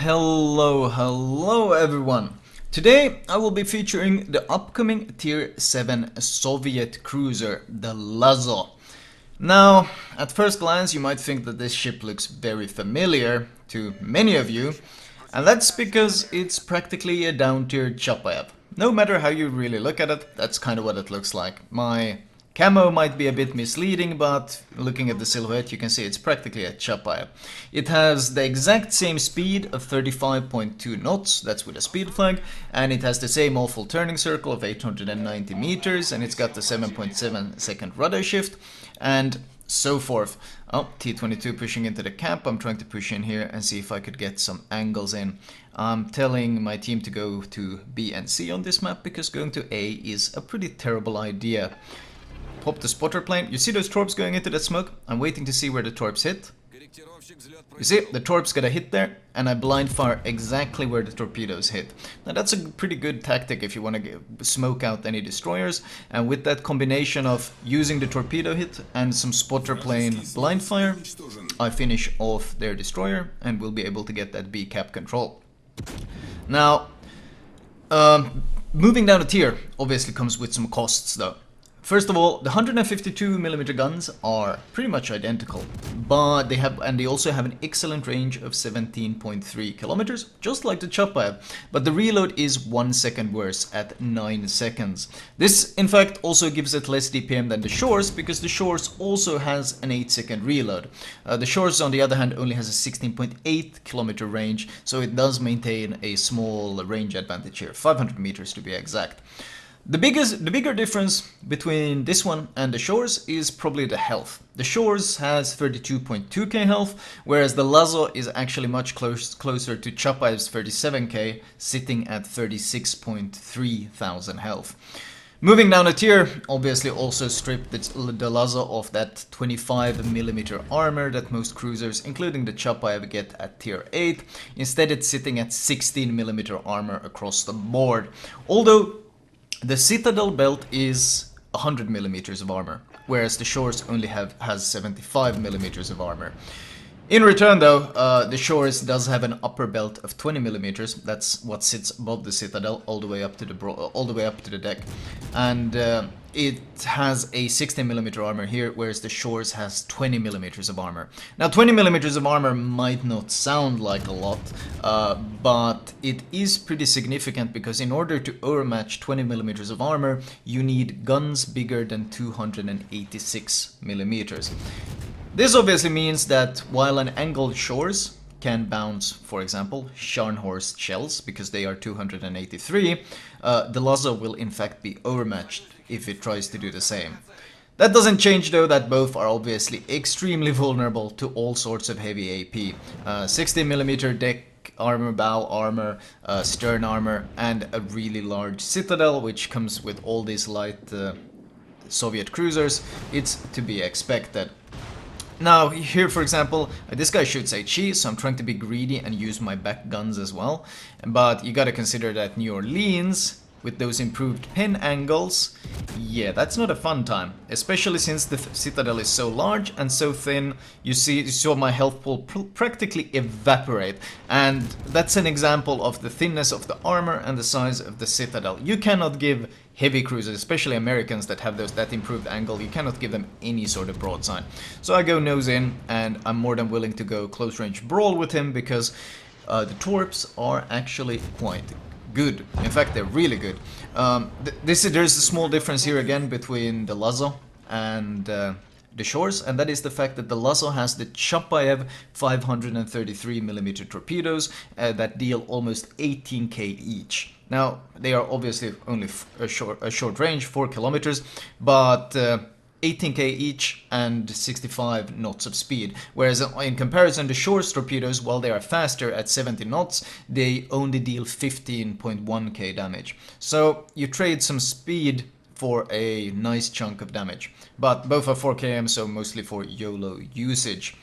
Hello everyone. Today I will be featuring the upcoming Tier 7 Soviet cruiser, the Lazo. Now, at first glance you might think that this ship looks very familiar to many of you, and that's because it's practically a down-tier Chapayev. No matter how you really look at it, that's kind of what it looks like. My camo might be a bit misleading, but looking at the silhouette you can see it's practically a Chapayev. It has the exact same speed of 35.2 knots, that's with a speed flag, and it has the same awful turning circle of 890 meters, and it's got the 7.7 second rudder shift, and so forth. Oh, T-22 pushing into the cap. I'm trying to push in here and see if I could get some angles in. I'm telling my team to go to B and C on this map because going to A is a pretty terrible idea. Pop the spotter plane. You see those torps going into that smoke? I'm waiting to see where the torps hit. You see, the torps got a hit there, and I blind fire exactly where the torpedoes hit. Now that's a pretty good tactic if you want to smoke out any destroyers, and with that combination of using the torpedo hit and some spotter plane blind fire, I finish off their destroyer and will be able to get that B cap control. Now, moving down a tier obviously comes with some costs though. First of all, the 152mm guns are pretty much identical, but they also have an excellent range of 17.3 kilometers, just like the Chapayev, but the reload is 1 second worse at 9 seconds. This, in fact, also gives it less DPM than the Shchors, because the Shchors also has an 8-second reload. The Shchors, on the other hand, only has a 16.8 kilometer range, so it does maintain a small range advantage here, 500 meters to be exact. The bigger difference between this one and the Shchors is probably the health. The Shchors has 32.2k health, whereas the Lazo is actually much closer to Chapayev's 37k, sitting at 36.3 thousand health. Moving down a tier, obviously also stripped the Lazo of that 25mm armor that most cruisers, including the Chapayev, get at tier 8. Instead it's sitting at 16mm armor across the board. Although the Citadel belt is 100mm of armor, whereas the Shchors only has 75mm of armor. In return though, the Shchors does have an upper belt of 20mm. That's what sits above the Citadel all the way up to the deck, and it has a 16mm armor here, whereas the Shchors has 20mm of armor. Now 20mm of armor might not sound like a lot, but it is pretty significant, because in order to overmatch 20mm of armor you need guns bigger than 286mm. This obviously means that while an angled Shchors can bounce, for example, Scharnhorst shells because they are 283, the Lazo will in fact be overmatched if it tries to do the same. That doesn't change though that both are obviously extremely vulnerable to all sorts of heavy AP. 16mm deck armor, bow armor, stern armor, and a really large Citadel, which comes with all these light Soviet cruisers. It's to be expected. Now here, for example, this guy shoots HE, so I'm trying to be greedy and use my back guns as well. But you gotta consider that New Orleans, with those improved pin angles, yeah, that's not a fun time. Especially since the Citadel is so large and so thin, you saw my health pool practically evaporate. And that's an example of the thinness of the armor and the size of the Citadel. You cannot give heavy cruisers, especially Americans that have that improved angle, you cannot give them any sort of broadside. So I go nose in, and I'm more than willing to go close range brawl with him, because the torps are actually quite good. In fact, they're really good. There's a small difference here again between the Lazo and the Shchors, and that is the fact that the Lazo has the Chapayev 533mm torpedoes that deal almost 18k each. Now, they are obviously only a short range, 4 kilometers, but 18k each and 65 knots of speed. Whereas in comparison, the Shchors torpedoes, while they are faster at 70 knots, they only deal 15.1k damage. So you trade some speed for a nice chunk of damage. But both are 4km, so mostly for YOLO usage.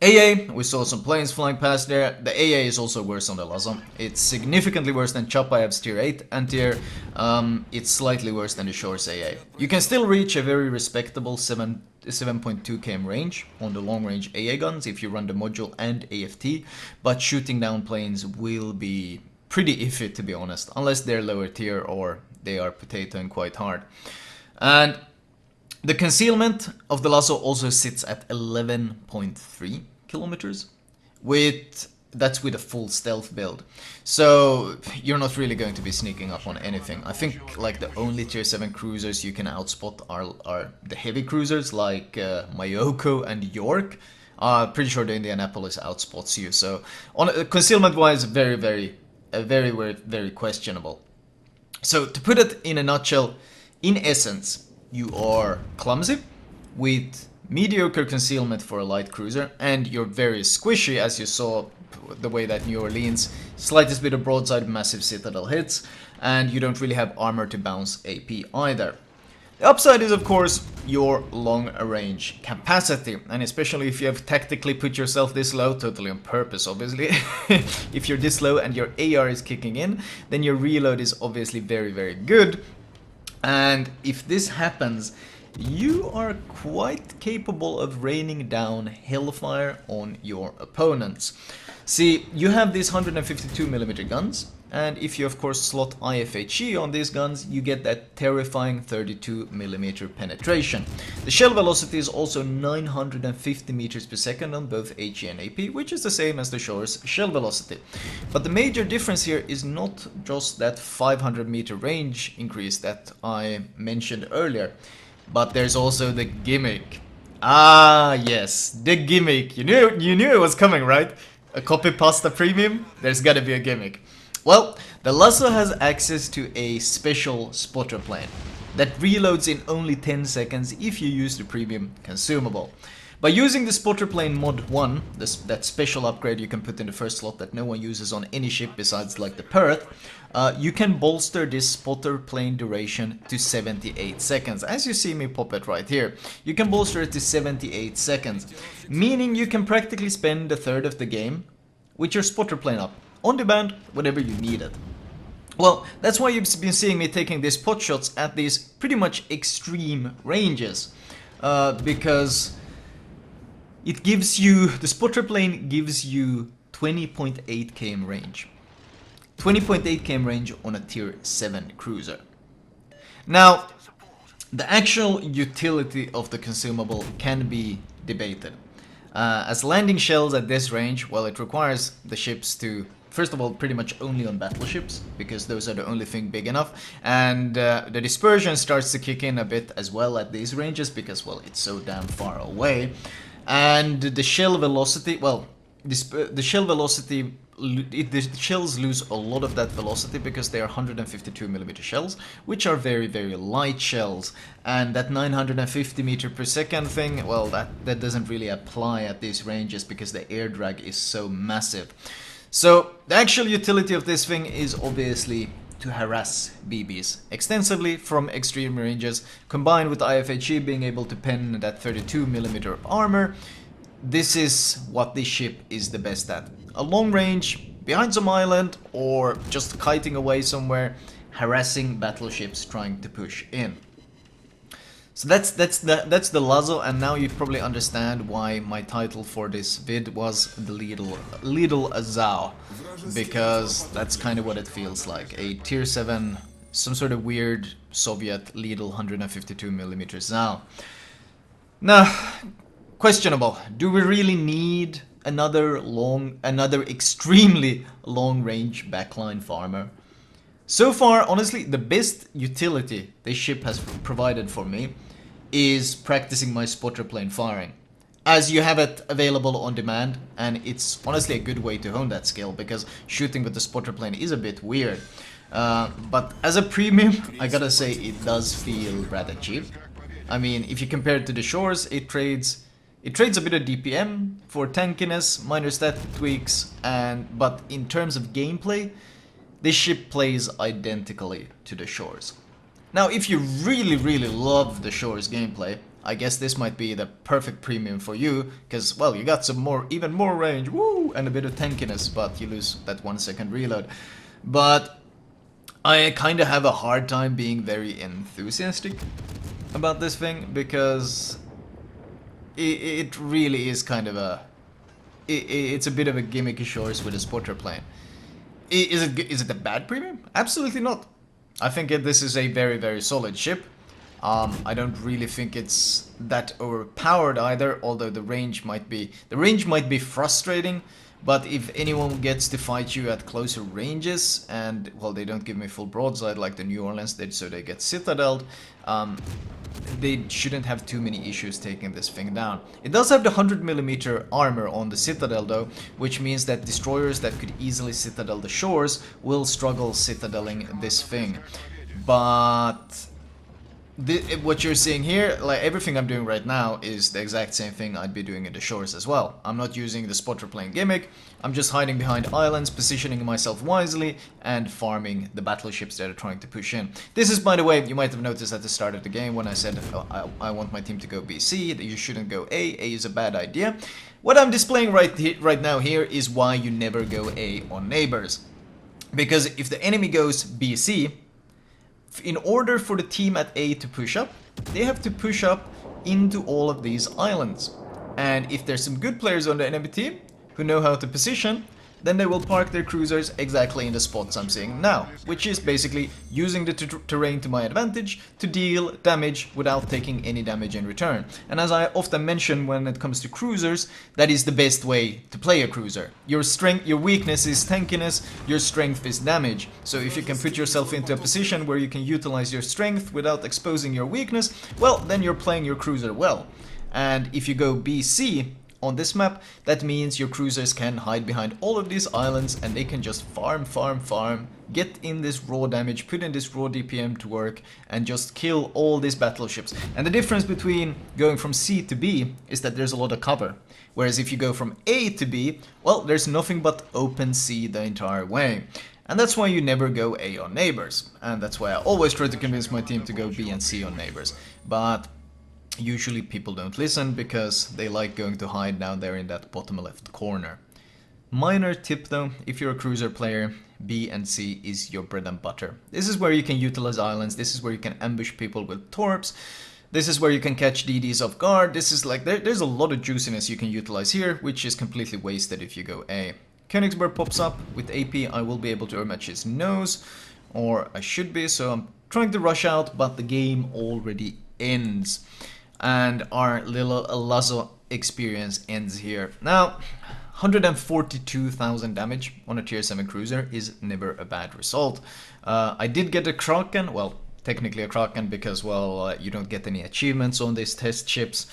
AA, we saw some planes flying past there. The AA is also worse on the Lazo. It's significantly worse than Chapayev's tier 8 and tier. It's slightly worse than the Shchors AA. You can still reach a very respectable 7.2 km range on the long range AA guns if you run the module and AFT, but shooting down planes will be pretty iffy, to be honest, unless they're lower tier or they are potatoing quite hard. And the concealment of the Lazo also sits at 11.3 kilometers. That's with a full stealth build. So you're not really going to be sneaking up on anything. I think like the only tier 7 cruisers you can outspot are the heavy cruisers like Mayoko and York. Pretty sure the Indianapolis outspots you. So on concealment wise, very questionable. So to put it in a nutshell, in essence, you are clumsy with mediocre concealment for a light cruiser, and you're very squishy, as you saw the way that New Orleans, slightest bit of broadside, massive citadel hits, and you don't really have armor to bounce AP either. The upside is, of course, your long range capacity, and especially if you have tactically put yourself this low, totally on purpose obviously. If you're this low and your AR is kicking in, then your reload is obviously very good. And if this happens, you are quite capable of raining down hellfire on your opponents. See, you have these 152mm guns, and if you of course slot IFHE on these guns, you get that terrifying 32mm penetration. The shell velocity is also 950 meters per second on both HE and AP, which is the same as the Shchors shell velocity. But the major difference here is not just that 500-meter range increase that I mentioned earlier, but there's also the Gimmick. Ah, yes, the Gimmick. You knew it was coming, right? A copy pasta premium? There's gotta be a Gimmick. Well, the Lazo has access to a special spotter plane that reloads in only 10 seconds if you use the premium consumable. By using the spotter plane mod 1, that special upgrade you can put in the first slot that no one uses on any ship besides like the Perth, you can bolster this spotter plane duration to 78 seconds. As you see me pop it right here, you can bolster it to 78 seconds, meaning you can practically spend a third of the game with your spotter plane up, on demand, whenever you need it. Well, that's why you've been seeing me taking these pot shots at these pretty much extreme ranges, because it gives you, the spotter plane gives you 20.8 km range. 20.8 km range on a tier 7 cruiser. Now, the actual utility of the consumable can be debated. As landing shells at this range, well, it requires the ships to, first of all, pretty much only on battleships, because those are the only thing big enough, and the dispersion starts to kick in a bit as well at these ranges, because, well, it's so damn far away. And the shell velocity, well, the shell velocity, the shells lose a lot of that velocity because they are 152mm shells, which are very light shells, and that 950 meter per second thing, well, that doesn't really apply at these ranges because the air drag is so massive. So the actual utility of this thing is obviously to harass BBs extensively from extreme ranges, combined with IFHE being able to pen that 32mm armor. This is what this ship is the best at. A long range, behind some island, or just kiting away somewhere, harassing battleships trying to push in. So that's the Lazo, and now you probably understand why my title for this vid was the LIDL Zao, because that's kind of what it feels like. A tier 7, some sort of weird Soviet LIDL 152mm Zao. Now, questionable. Do we really need another extremely long-range backline farmer? So far, honestly, the best utility this ship has provided for me is practicing my spotter plane firing, as you have it available on demand, and it's honestly a good way to hone that skill, because shooting with the spotter plane is a bit weird. But as a premium, I gotta say it does feel rather cheap. I mean, if you compare it to the Shchors, it trades a bit of DPM for tankiness, minor stat tweaks, but in terms of gameplay, this ship plays identically to the Shchors. Now, if you really love the Shchors gameplay, I guess this might be the perfect premium for you, because, well, you got some more, even more range, woo, and a bit of tankiness, but you lose that 1 second reload. But I kind of have a hard time being very enthusiastic about this thing, because it really is kind of a... It's a bit of a gimmicky Shchors with a spotter plane. Is it a bad premium? Absolutely not. I think this is a very, very solid ship. I don't really think it's that overpowered either, although the range might be frustrating. But if anyone gets to fight you at closer ranges, and, well, they don't give me full broadside like the New Orleans did, so they get citadeled, they shouldn't have too many issues taking this thing down. It does have the 100mm armor on the Citadel though, which means that destroyers that could easily Citadel the Shchors will struggle Citadeling this thing. But what you're seeing here, like everything I'm doing right now, is the exact same thing I'd be doing in the Shchors as well. I'm not using the spotter plane gimmick, I'm just hiding behind islands, positioning myself wisely, and farming the battleships that are trying to push in. This is, by the way, you might have noticed at the start of the game when I said I want my team to go BC, that you shouldn't go A is a bad idea. What I'm displaying right now here is why you never go A on neighbors. Because if the enemy goes BC, in order for the team at A to push up, they have to push up into all of these islands. And if there's some good players on the enemy team who know how to position, then they will park their cruisers exactly in the spots I'm seeing now, which is basically using the terrain to my advantage to deal damage without taking any damage in return. And as I often mention when it comes to cruisers, that is the best way to play a cruiser. Your weakness is tankiness, your strength is damage. So if you can put yourself into a position where you can utilize your strength without exposing your weakness, well, then you're playing your cruiser well. And if you go BC on this map, that means your cruisers can hide behind all of these islands and they can just farm, get in this raw damage, put in this raw DPM to work, and just kill all these battleships. And the difference between going from C to B is that there's a lot of cover. Whereas if you go from A to B, well, there's nothing but open sea the entire way. And that's why you never go A on neighbors. And that's why I always try to convince my team to go B and C on neighbors. But usually people don't listen because they like going to hide down there in that bottom left corner. Minor tip though, if you're a cruiser player, B and C is your bread and butter. This is where you can utilize islands, this is where you can ambush people with torps, this is where you can catch DDs off guard, this is like, there's a lot of juiciness you can utilize here, which is completely wasted if you go A. Königsberg pops up, with AP I will be able to match his nose, or I should be, so I'm trying to rush out, but the game already ends. And our little Lazo experience ends here. Now, 142,000 damage on a tier 7 cruiser is never a bad result. I did get a Kraken, well, technically a Kraken because, well, you don't get any achievements on these test ships.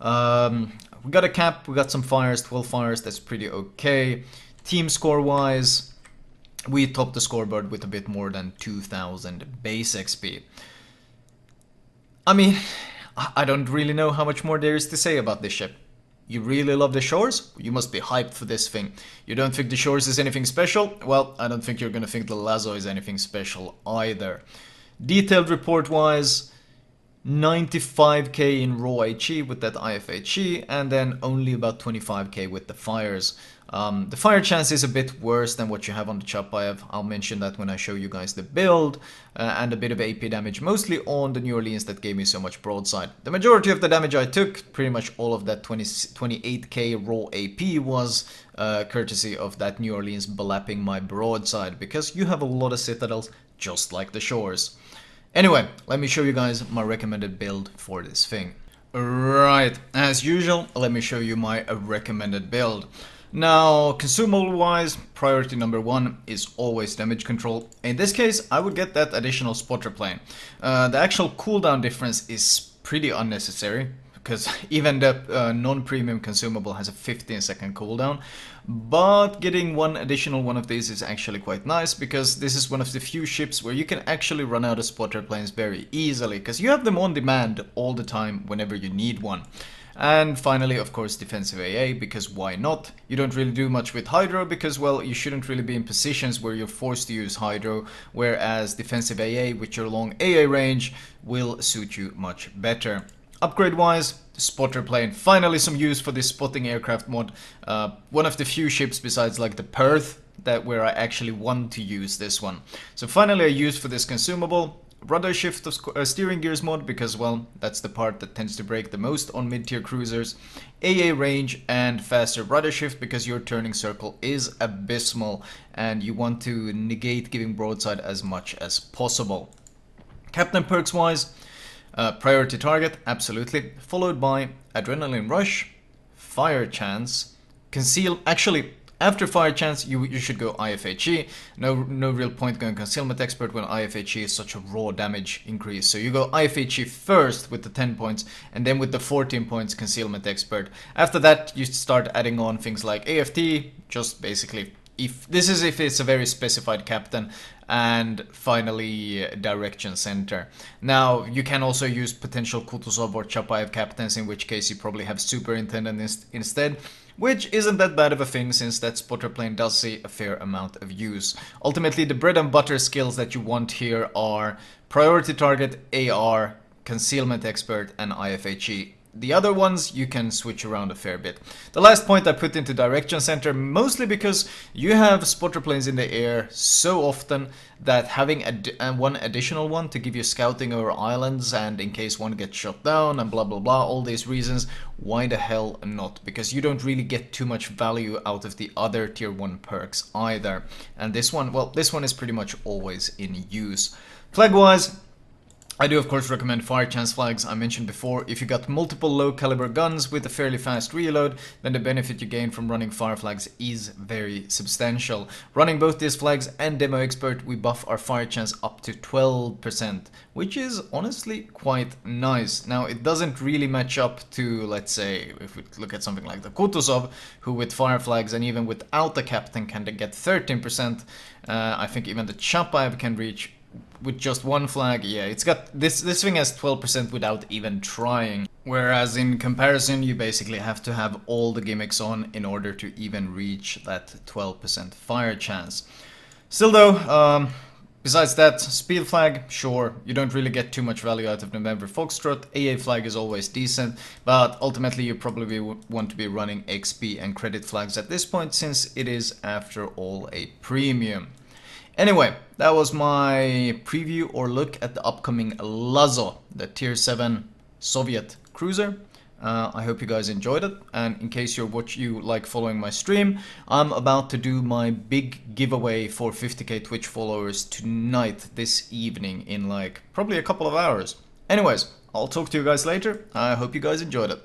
We got a cap, we got some fires, 12 fires, that's pretty okay. Team score wise, we topped the scoreboard with a bit more than 2,000 base XP. I mean, I don't really know how much more there is to say about this ship. You really love the Shchors? You must be hyped for this thing. You don't think the Shchors is anything special? Well, I don't think you're gonna think the Lazo is anything special either. Detailed report wise, 95k in raw HE with that IFHE, and then only about 25k with the fires. The fire chance is a bit worse than what you have on the Chapayev. I'll mention that when I show you guys the build, and a bit of AP damage, mostly on the New Orleans that gave me so much broadside. The majority of the damage I took, pretty much all of that 28k raw AP was courtesy of that New Orleans blapping my broadside, because you have a lot of citadels just like the Shchors. Anyway, let me show you guys my recommended build for this thing. Right, as usual, let me show you my recommended build. Now, consumable wise, priority number 1 is always damage control. In this case, I would get that additional spotter plane. The actual cooldown difference is pretty unnecessary, because even the non-premium consumable has a 15-second cooldown. But getting one additional one of these is actually quite nice, because this is one of the few ships where you can actually run out of spotter planes very easily, because you have them on demand all the time whenever you need one. And finally, of course, defensive AA, because why not? You don't really do much with Hydro, because, well, you shouldn't really be in positions where you're forced to use Hydro, whereas defensive AA with your long AA range will suit you much better. Upgrade wise, spotter plane. Finally some use for this spotting aircraft mod. One of the few ships besides like the Perth that where I actually want to use this one. So finally I used for this consumable. Rudder shift of steering gears mod because, well, that's the part that tends to break the most on mid-tier cruisers. AA range and faster rudder shift because your turning circle is abysmal and you want to negate giving broadside as much as possible. Captain perks wise, priority target, absolutely, followed by adrenaline rush, fire chance, conceal. Actually, after fire chance, you should go IFHE. No real point going concealment expert when IFHE is such a raw damage increase. So you go IFHE first with the 10 points, and then with the 14 points concealment expert. After that, you start adding on things like AFT, just basically if it's a very specified captain, and finally direction center. Now you can also use potential Kutuzov or Chapayev captains, in which case you probably have superintendent instead, which isn't that bad of a thing since that spotter plane does see a fair amount of use. Ultimately the bread and butter skills that you want here are priority target, AR, concealment expert and IFHE. The other ones you can switch around a fair bit. The last point I put into direction center mostly because you have spotter planes in the air so often that having one additional one to give you scouting over islands and in case one gets shot down and blah blah blah, all these reasons, why the hell not? Because you don't really get too much value out of the other tier 1 perks either. And this one, well, this one is pretty much always in use. Flag wise, I do of course recommend fire chance flags. I mentioned before, if you got multiple low caliber guns with a fairly fast reload, then the benefit you gain from running fire flags is very substantial. Running both these flags and demo expert, we buff our fire chance up to 12%, which is honestly quite nice. Now it doesn't really match up to, let's say, if we look at something like the Kutuzov, who with fire flags and even without the captain can get 13%. I think even the Chapayev can reach with just one flag. Yeah, it's got this thing has 12% without even trying, whereas in comparison you basically have to have all the gimmicks on in order to even reach that 12% fire chance. Still though, besides that, speed flag, sure, you don't really get too much value out of November Foxtrot. AA flag is always decent, but ultimately you probably want to be running XP and credit flags at this point since it is after all a premium. Anyway, that was my preview or look at the upcoming Lazo, the tier 7 Soviet cruiser. I hope you guys enjoyed it, and in case you like following my stream, I'm about to do my big giveaway for 50k Twitch followers tonight, this evening, in like probably a couple of hours. Anyways, I'll talk to you guys later. I hope you guys enjoyed it.